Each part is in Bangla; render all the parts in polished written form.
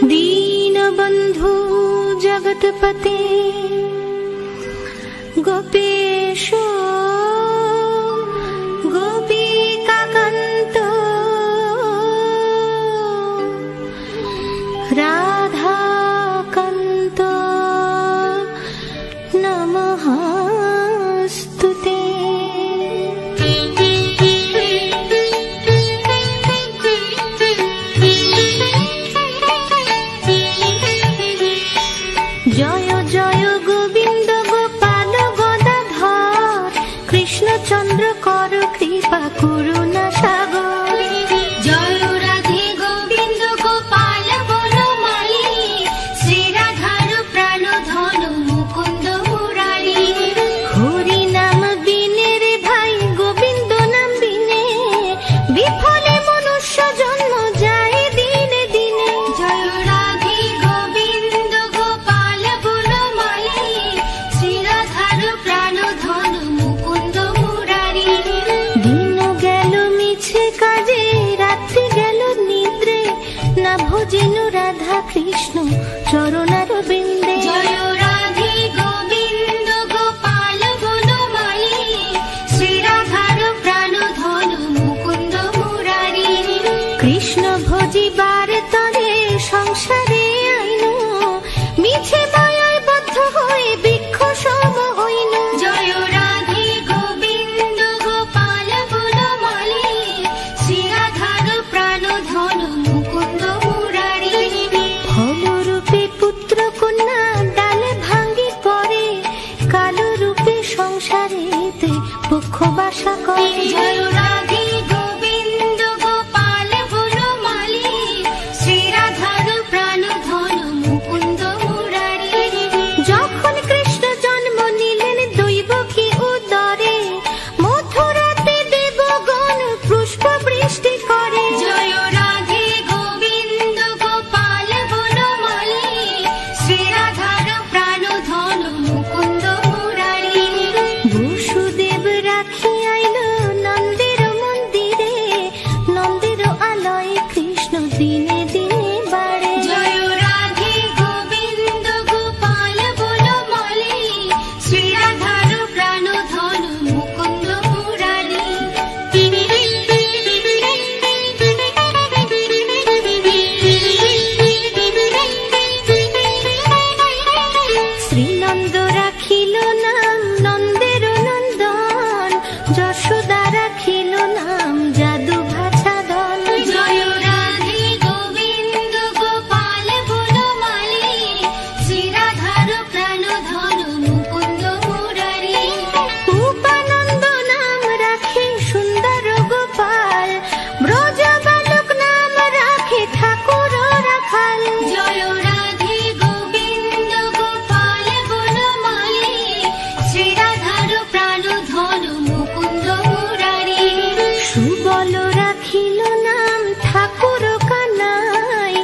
दीनबन्धु जगत्पते गोपेश गोपिकान्त राधाकान्त नमःस्तुते। जय जय गोविंद गोपाल गदाधर कृष्णचंद्र कर कृपा करुणा सागर। जय राधे गोविंद गोपाल बनमाली श्री राधार प्राण धन मुकुंद मुरारी। हरि नाम बिने रे भाई गोविंद नाम बिने विफले मनुष्य जन्म जाए दिने दिने। जय राधे गोविंद गोपाल बनमाली श्री राधार प्राण धन मुकुंद मुरारी। दिन गेल मिछे काजे रात्रि गेल निद्रे ना भजिनु राधा कृष्ण चरणार बिंदे। जय राधे गोविंद गोपाल बनमाली श्री राधार प्राण धन मुकुंद मुरारी। कृष्ण भजिबार तरे संसारे आइनु मिछे मायाय बद्ध हये बृक्ष सम हइनु। जय राधे गोविंद गोपाल बनमाली श्री राधार प्राण धन मुकुंद मुरारी। फलरूपे पुत्र कन्या डाले भांगी पड़े कालो रूपे संसारेते दुःख बासा करे। जय राधे गोविंद गोपाल बनमाली श्री राधार प्राण धन मुकुंद मुरारी। যখন কৃষ্ণ জন্ম নিলেন দৈবকী উদরে মথুরাতে দেবগণ পুষ্প বৃষ্টি করে। जय राधे गोविंद गोपाल बनमाली श्री राधार प्राण धन मुकुंद मुरारी। বসুদেব রাখি আইল নন্দের মন্দিরে নন্দের আলয়ে কৃষ্ণ দিনে দিনে বাড়ে। जय राधे गोविंद गोपाल बनमाली श्री राधार प्राण धन मुकुंद मुरारी। শ্রীনন্দ রাখিল নাম নন্দের নন্দন যশোদা রাখিল নাম জাদু ভাষাধন। जय राधे गोविंद गोपाल बनमाली श्री राधार प्राण धन मुकुंद मुरारी। উপানন্দ নাম রাখে সুন্দর গোপাল ব্রজ বালক নাম রাখে ঠাকুর রাখাল। जय राधे गोविंद गोपाल बनमाली श्री राधार प्राण धन मुकुंद मुरारी। সুবল রাখিল নাম ঠাকুর কানাই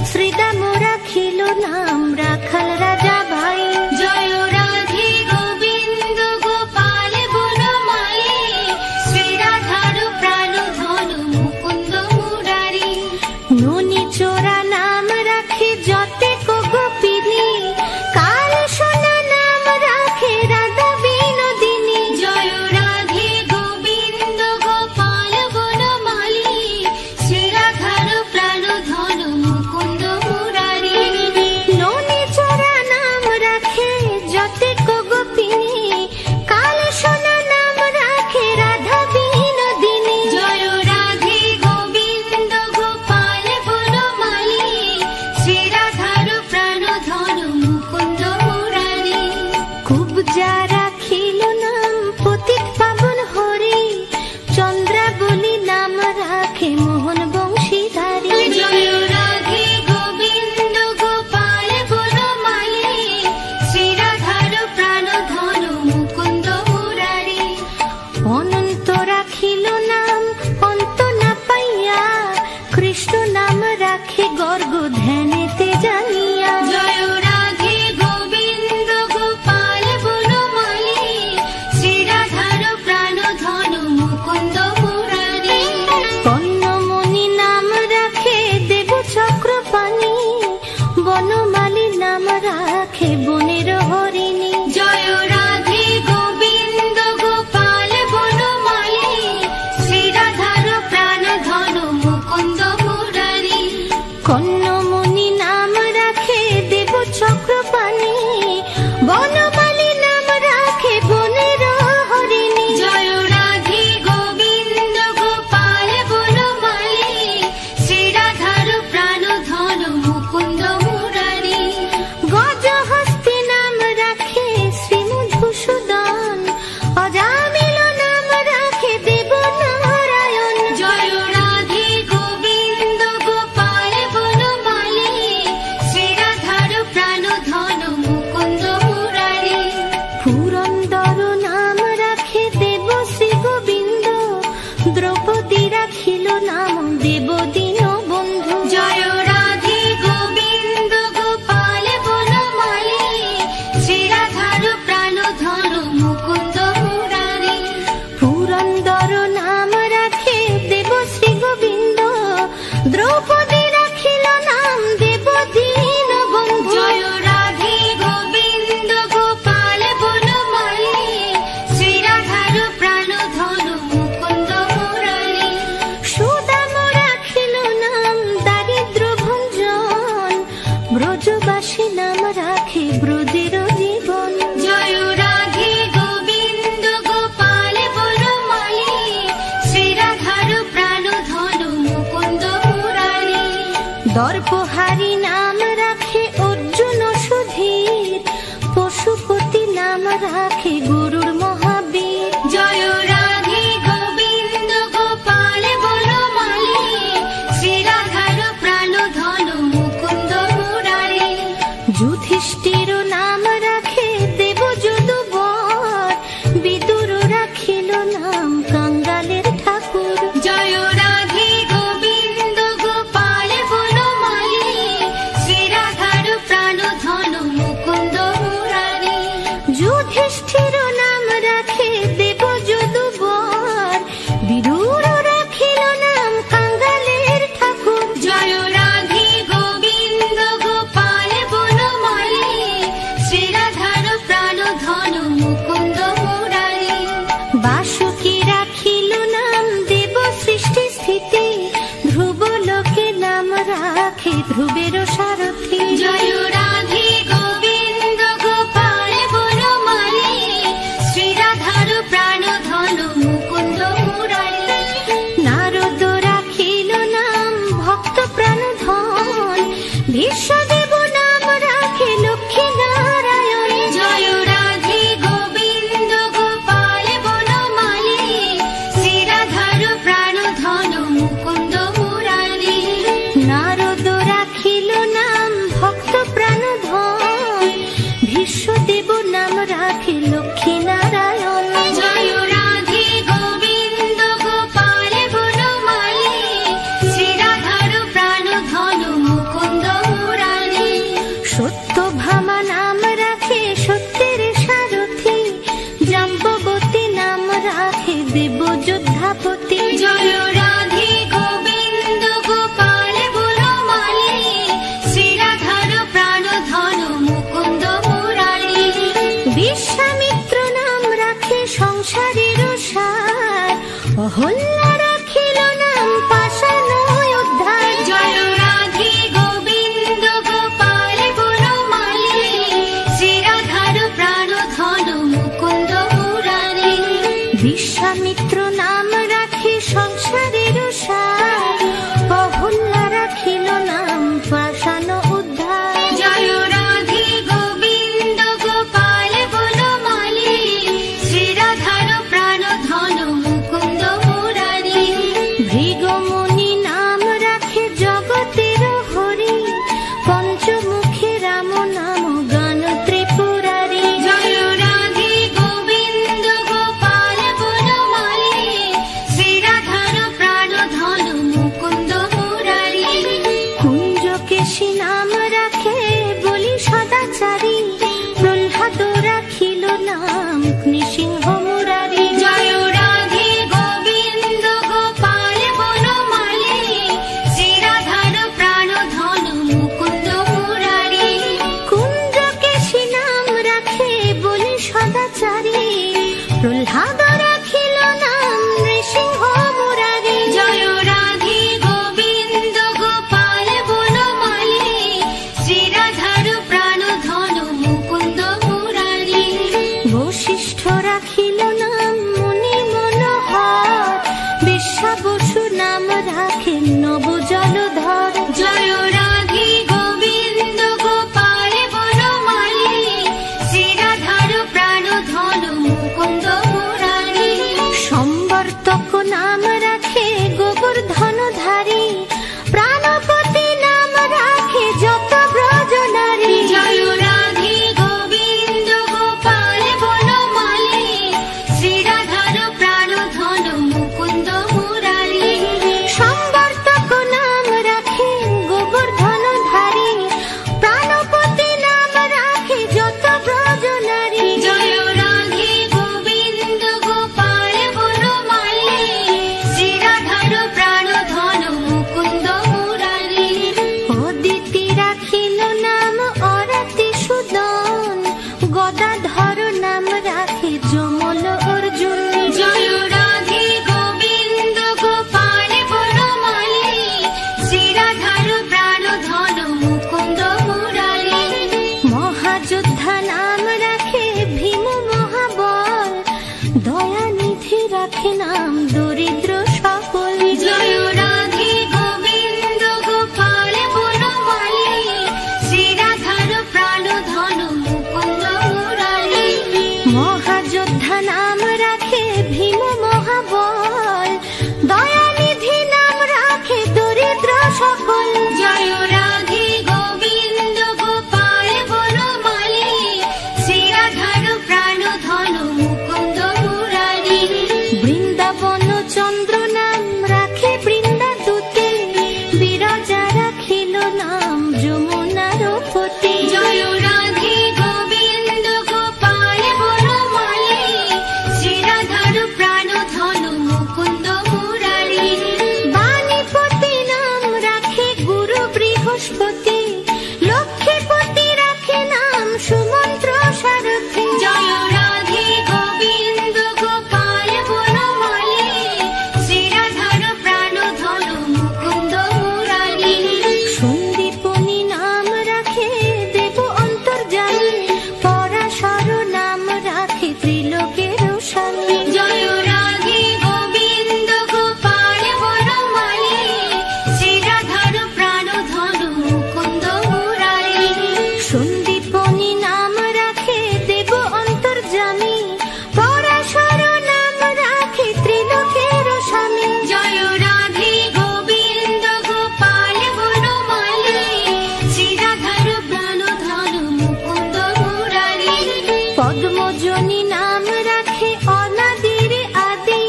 শ্রীদাম রাখিল নাম রাখাল রাজা ভাই। जय राधे गोविंद गोपाल बनमाली श्री राधार प्राण धन मुकुंद मुरारी। ননি চোরা নাম রাখে যতে কো গোপিনী কাল সোনা নাম রাখে রাধা বিনোদিনী। जय राधे गोविंद गोपाल बनमाली श्री राधार प्राण धन मुकुंद मुरारी। ননি চোরা হরি নাম রাখে অর্জুন সুধীর, পশুপতি নাম রাখে গরুর মহাবীর। জয় রাধে গোবিন্দ গোপাল বনমালী, শ্রী রাধার প্রাণ ধন মুকুন্দ মুরারি। যুধিষ্ঠির নাম রাখে দেব যদুবর, বিদুর রাখিল নাম কাঙ্গালের ঠাকুর। জয় রাধে গোবিন্দ গোপাল বনমালী, শ্রী রাধার প্রাণ ধন মুকুন্দ মুরারি। যুধিষ্ঠির নাম রাখে দেব যদুবর, বিদুর রাখিল নাম কাঙ্গালের ঠাকুর। জয় রাধে গোবিন্দ গোপাল বনমালী, শ্রী রাধার প্রাণ ধন মুকুন্দ মুরারি। বাসুকি রাখিল নাম দেব সৃষ্টি স্থিতি, ধ্রুব লোকে নাম রাখে ধ্রুবের সারথি। জয় রাধে গোবিন্দ গোপাল বনমালী, শ্রী রাধার প্রাণ ধন মুকুন্দ মুরারি। নারদ রাখিল নাম ভক্ত প্রাণ ধন, ভীষ্মদেব নাম রাখে লক্ষ্মী নারায়ণ। জয় রাধে গোবিন্দ গোপাল বনমালী, শ্রী রাধার প্রাণ ধন মুকুন্দ মুরারি। নারদ রাখিল নাম ভক্ত প্রাণ ধন, ভীষ্মদেব নাম রাখে লক্ষ্মী নারায়ণ। জয় রাধে গোবিন্দ গোপাল বনমালী, শ্রী রাধার প্রাণ ধন মুকুন্দ মুরারি। নাম যমুনার পতি। জয় রাধে গোবিন্দ গোপাল বনমালী, শ্রীরাধার প্রাণধন মুকুন্দ মুরারি। বাণীপতি নাম রাখে গুরু বৃহস্পতি, লক্ষ্মীপতি রাখে নাম সুমন্ত্র সারথি। জয় রাধে গোবিন্দ গোপাল বনমালী, শ্রীরাধার প্রাণধন মুকুন্দ মুরারি। সন্দীপনী নাম রাখে দেব অন্তর্যামী, পরাশর নাম রাখে ত্রিলোকের স্বামী। জয় রাধে গোবিন্দ গোপাল বনমালী, শ্রীরাধার প্রাণধন মুকুন্দ মুরারি। সন্দীপনী নাম রাখে দেব অন্তর্যামী, পরাশর নাম রাখে ত্রিলোকের স্বামী। জয় রাধে গোবিন্দ গোপাল বনমালী, শ্রীরাধার প্রাণধন মুকুন্দ মুরারি। পদ্মজনী নাম রাখে অনাদির আদি,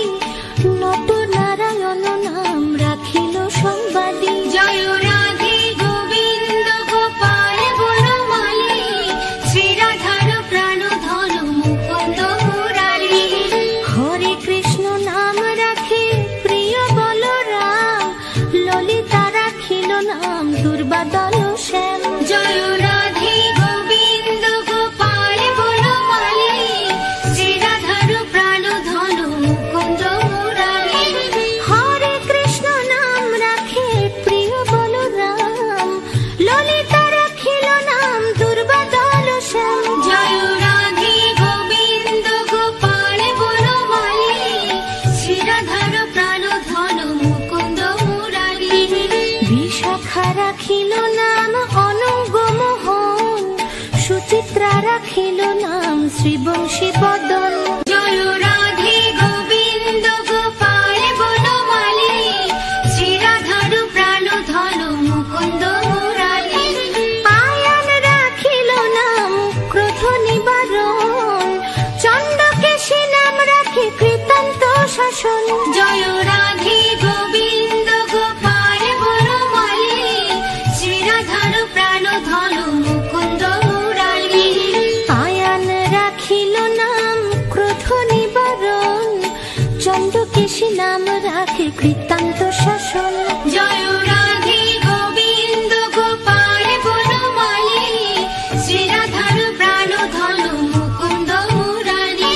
নট নারায়ণ নাম রাখিল সংবাদী। জয় রাধে গোবিন্দ গোপাল বনমালী, শ্রীরাধার প্রাণধন মুকুন্দ মুরারি। হরে কৃষ্ণ নাম রাখে প্রিয় বলরাম, ললিতা রাখিল নাম দুর্বাদল শ্যাম। জয় রাধে গোবিন্দ গোপাল বনমালী, শ্রীরাধার প্রাণধন মুকুন্দ মুরারি। হরে কৃষ্ণ নাম রাখে প্রিয় বলরাম, ললিতা রাখিল নাম দুর্বাদল শ্যাম। জয় রাধে গোবিন্দ গোপাল বনমালী, শ্রীরাধার প্রাণধন মুকুন্দ মুরারি। বিশাখা রাখিল নাম অনঙ্গ মোহন, সুচিত্রা রাখিল নাম শ্রীবংশী বদন। জয় রাধে গোবিন্দ গোপাল বনমালী, শ্রীরাধার প্রাণধন মুকুন্দ মুরারি। আয়ান রাখিল নাম ক্রোধ নিবারণ, চণ্ডকেশী নাম রাখে কৃতান্ত শাসন। জয় রাধে গোবিন্দ গোপাল বনমালী, শ্রীরাধার প্রাণধন মুকুন্দ মুরারি। আয়ান রাখিল নাম ক্রোধ নিবারণ, চণ্ডকেশী নাম রাখে কৃতান্ত শাসন। জয় রাধে গোবিন্দ গোপাল বনমালী, শ্রীরাধার প্রাণধন মুকুন্দ মুরারি।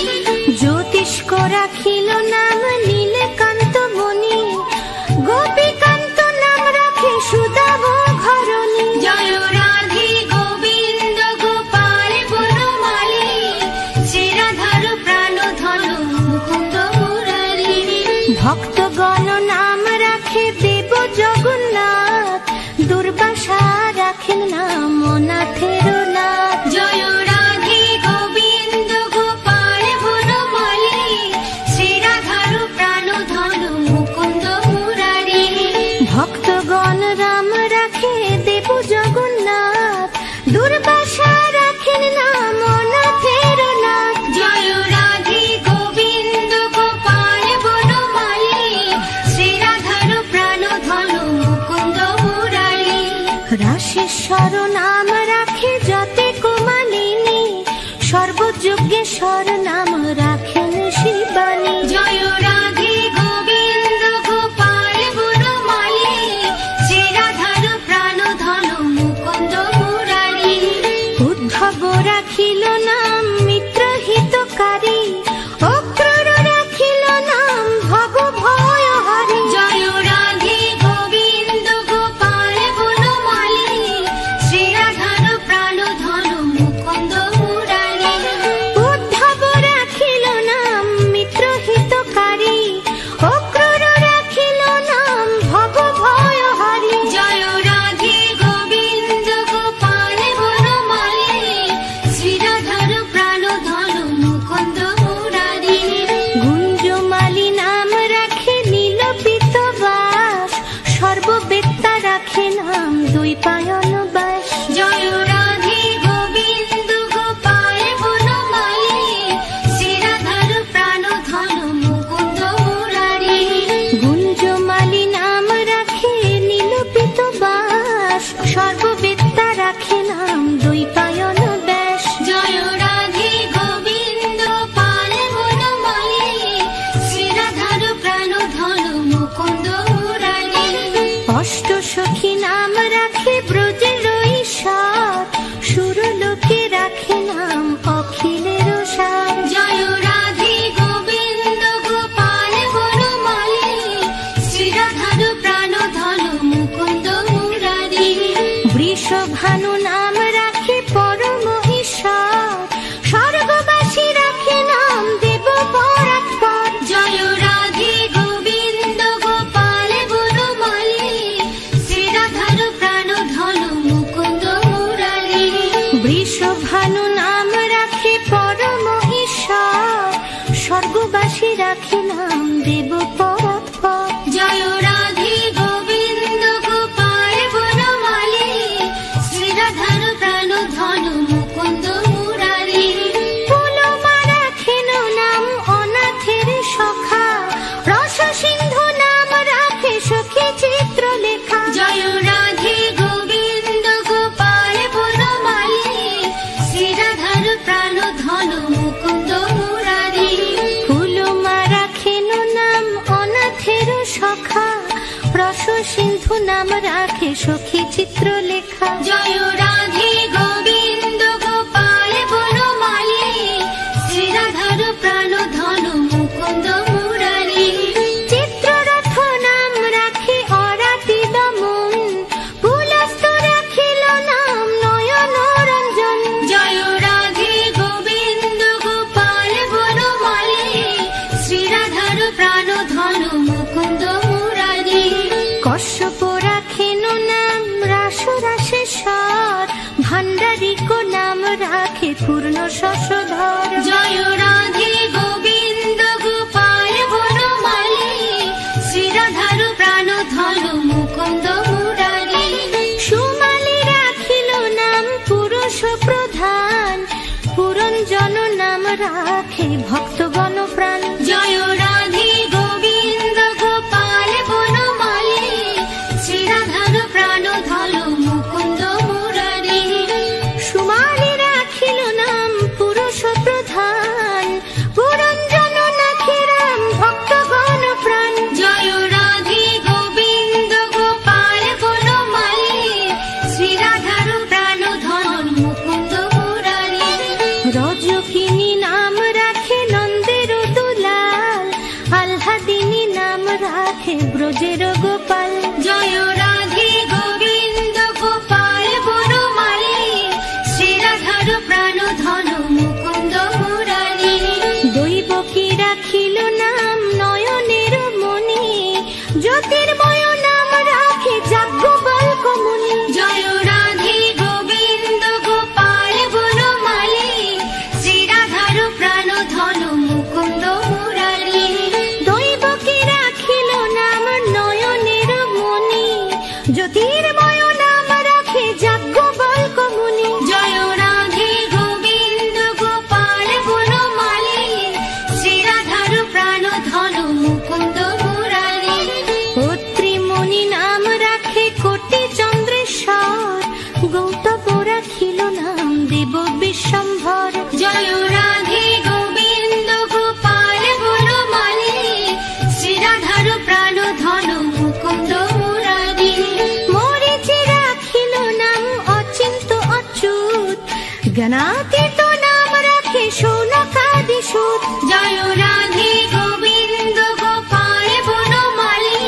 জ্যোতিষ্ক রাখিল নাম নীলকান্ত মণি, গোপীকান্ত নাম রাখে সুদাম ঘরণী। জয় রাধে গোবিন্দ গোপাল বনমালী, শ্রীরাধার প্রাণধন মুকুন্দ মুরারি। ভক্তগণ নাম রাখে দেব জগন্নাথ, দুর্বাসা রাখেন নাম অনাথের নাথ। জয় রাধে গোবিন্দ গোপাল বনমালী, শ্রীরাধার প্রাণধন মুকুন্দ মুরারি। ভক্তগণ রাম রাখে দেব জগন্নাথ, দুর্বাসা রাখেন নাম অনাথের নাথ। জয় রাধে গোবিন্দ গোপাল বনমালী, শ্রীরাধার প্রাণধন মুকুন্দ মুরারি। রাশেশ্বর নাম রাখে যতে কুমালিনী, সর্বযজ্ঞেশ্বর নাম রাখেন শিবানী। জয় রাধে গোবিন্দ গোপাল বনমালী, শ্রীরাধার প্রাণধন মুকুন্দ মুরারি। উদ্ধব রাখিল নাম মিত্র হিতকারী, অক্রূর রাখিল নাম ভব ভয়হারী। জয় রাধে গোবিন্দ গোপাল বনমালী, শ্রীরাধার প্রাণধন মুকুন্দ মুরারি। উদ্ধব রাখিল নাম মিত্র হিতকারী, অক্রূর রাখিল নাম ভব ভয়হারী। জয় রাধে গোবিন্দ গোপাল বনমালী, শ্রীরাধার প্রাণধন মুকুন্দ মুরারি। গুঞ্জমালী নাম রাখে নীলপিত বাস, সর্ববেত্তা রাখে নাম দ্বৈপায়ন বাস। জয় রাধে গোবিন্দ গোপাল বনমালী, শ্রীরাধার প্রাণধন মুকুন্দ মুরারি। গুঞ্জমালী নাম রাখে নীলপিত বাস, সর্ব ভানু নাম রাখে পরম ঈশ্বর, স্বর্গবাসী রাখে নাম দেব পরাৎপর। জয় রাধে গোবিন্দ গোপাল বনমালী, শ্রীরাধার প্রাণ ধন মুকুন্দ মুরারি। বৃষভানু নাম রাখে পরম ঈশ্বর, স্বর্গবাসী রাখে নাম দেব পরাৎপর। জয় রাধে গোবিন্দ গোপাল বনমালী, শ্রীরাধার প্রাণ ধন মুকুন্দ মুরারি। পুলমা রাখেন নাম অনাথের সখা, রস সিন্ধু নাম রাখে সখী চিত্রলেখা। জয় রাধে গোবিন্দ গোপাল বনমালী, শ্রীরাধার প্রাণ ধন মুকুন্দ মুরারি। পুলমা রাখেন নাম অনাথের সখা, রস সিন্ধু নাম রাখে সখী চিত্রলেখা। জয় রাধে গোবিন্দ গোপাল বনমালী, শ্রীরাধার প্রাণ ধন মুকুন্দ মুরারি। চিত্ররথ নাম রাখে অরাতি দমন, পুলস্ত রাখিল নাম নয়ন রঞ্জন। জয় রাধে গোবিন্দ গোপাল বনমালী, শ্রীরাধার প্রাণ ধন মুকুন্দ মুরারি। কশ্যপ রাখেন নাম রাস রাসেশ্বর, ভান্ডারিক নাম রাখে পূর্ণ শশধর। জয় রাধে গোবিন্দ গোপাল বনমালী, শ্রীরাধার প্রাণ ধন মুকুন্দ মুরারি। সুমালি রাখিল নাম পুরুষ প্রধান, পুরঞ্জন নাম রাখে ভক্তগণ প্রাণ। জয় রাধে গোবিন্দ গোপাল বনমালী, শ্রীরাধার প্রাণ ধন মুকুন্দ মুরারি। সুমালি রাখিল নাম পুরুষ প্রধান, পুরঞ্জন নাখে রাম ভক্তগণ প্রাণ। জয় রাধে গোবিন্দ গোপাল বনমালী, শ্রীরাধার প্রাণ ধন মুকুন্দ মুরারি। রজকিনী নাম রাখে নন্দের দুলাল, আহ্লাদিনী নাম রাখে ব্রজের গোপাল। জয় রাধে গোবিন্দ গোপাল বনমালী, শ্রীরাধার প্রাণ ধন মুকুন্দ মুরারি। দৈবকী রাখিল নাম নয়নের মণি, জ্যোতির্ময় নাম রাখে যাজ্ঞবল্ক্য মুনি। জয় রাধে গোবিন্দ গোপাল বনমালী, শ্রীরাধার প্রাণ ধন মুকুন্দ মুরারি। দৈবকী রাখিল নাম নয়নের মণি, জ্যোতির্ময় নাম রাখে যাজ্ঞবল্ক্য মুনি। জয় রাধে গোবিন্দ গোপাল বনমালী, শ্রীরাধার প্রাণ ধন মুকুন্দ মুরারি। অত্রিমুনি নাম রাখে কোটি চন্দ্রেশ্বর, গৌতম রাখিল নাম দেব বিশ্বম্ভর। জয় রাধে গোবিন্দ গোপাল বনমালী, শ্রীরাধার প্রাণ ধন মুকুন্দ মুরারি। মরিচি রাখিল নাম অচিন্ত অচ্যুত, জ্ঞানাতীত নাম রাখে শৌনকাদি সুত। জয় রাধে গোবিন্দ গোপাল বনমালী,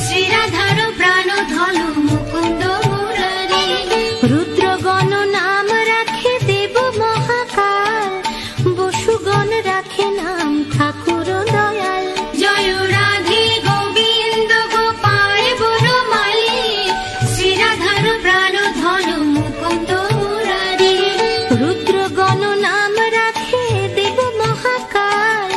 শ্রীরাধার প্রাণ ধন মুকুন্দ মুরারি। রুদ্রগণ নাম রাখে দেব মহাকাল, বসুগণ রাখে নাম ঠাকুর দয়াল। জয় রাধে গোবিন্দ গোপাল বনমালী, শ্রীরাধার প্রাণ ধন মুকুন্দ মুরারি। রুদ্রগণ নাম রাখে দেব মহাকাল,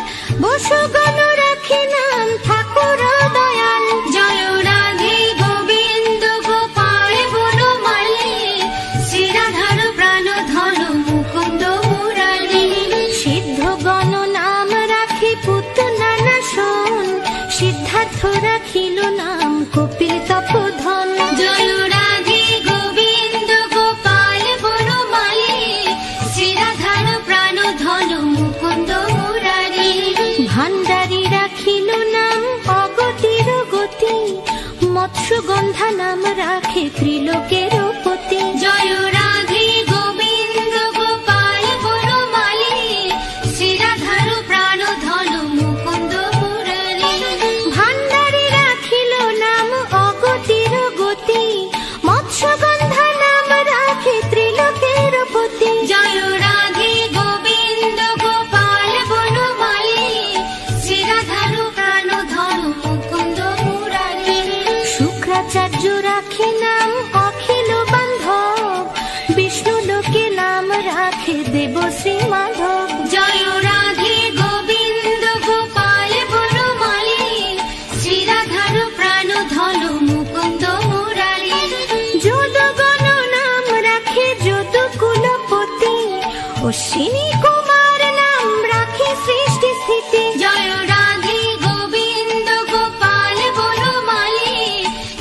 অশ্বিনী কুমার নাম রাখে সৃষ্টি স্থিতি। জয় রাধে গোবিন্দ গোপাল বনমালী,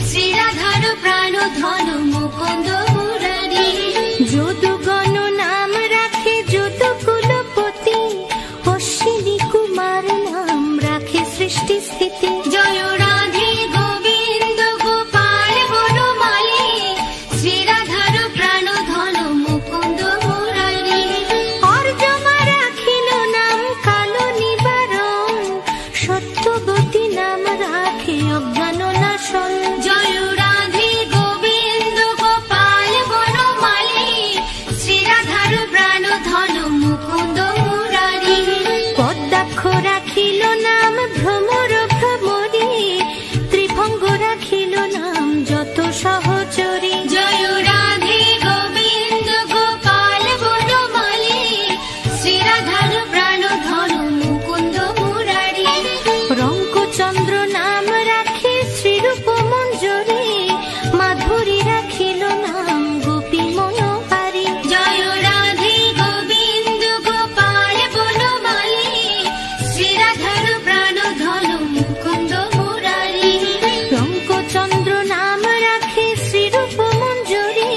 শ্রী রাধার প্রাণ ধন মুকুন্দ মুরারি। যদুগণ নাম রাখে যদু কুলপতি, অশ্বিনী কুমার নাম রাখে সৃষ্টি স্থিতি। জয় রাধে গোবিন্দ গোপাল বনমালী, শ্রী রাধার প্রাণ ধন মুকুন্দ মুরারি। অর্জমা রাখিল নাম কালো নিবারণ, সত্যবতী নাম রাখে অজ্ঞান নাশন। জয় রাধে গোবিন্দ গোপাল বনমালী, শ্রী রাধার প্রাণ ধন মুকুন্দ মুরারি। পদ্মাক্ষ রাখিল নাম ভ্রমর ভ্রমরী, ত্রিভঙ্গ রাখিল নাম যত সহচরী। জয় রাধে গোবিন্দ গোপাল বনমালী, শ্রী রাধার প্রাণ ধন মুকুন্দ মুরারি। রঙ্কচন্দ্র নাম রাখে শ্রীরূপ মঞ্জরী, মাধুরী রাখিল নাম গোপী মনোহারী। জয় রাধে গোবিন্দ গোপাল বনমালী, শ্রী রাধার প্রাণ ধন মুকুন্দ মুরারি। রঙ্কচন্দ্র নাম রাখে শ্রীরূপ মঞ্জরী,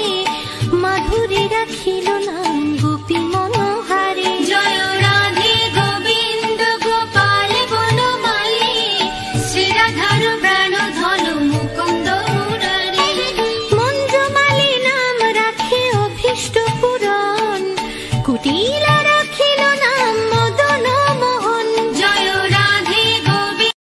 মাধুরী রাখিল নাম গোপী মনোহারী। জয় রাধে গোবিন্দ গোপাল বনমালী, শ্রী রাধার প্রাণ ধন মুকুন্দ মুরারি। মঞ্জুমালী নাম রাখে অভীষ্ট পূরণ, কুটির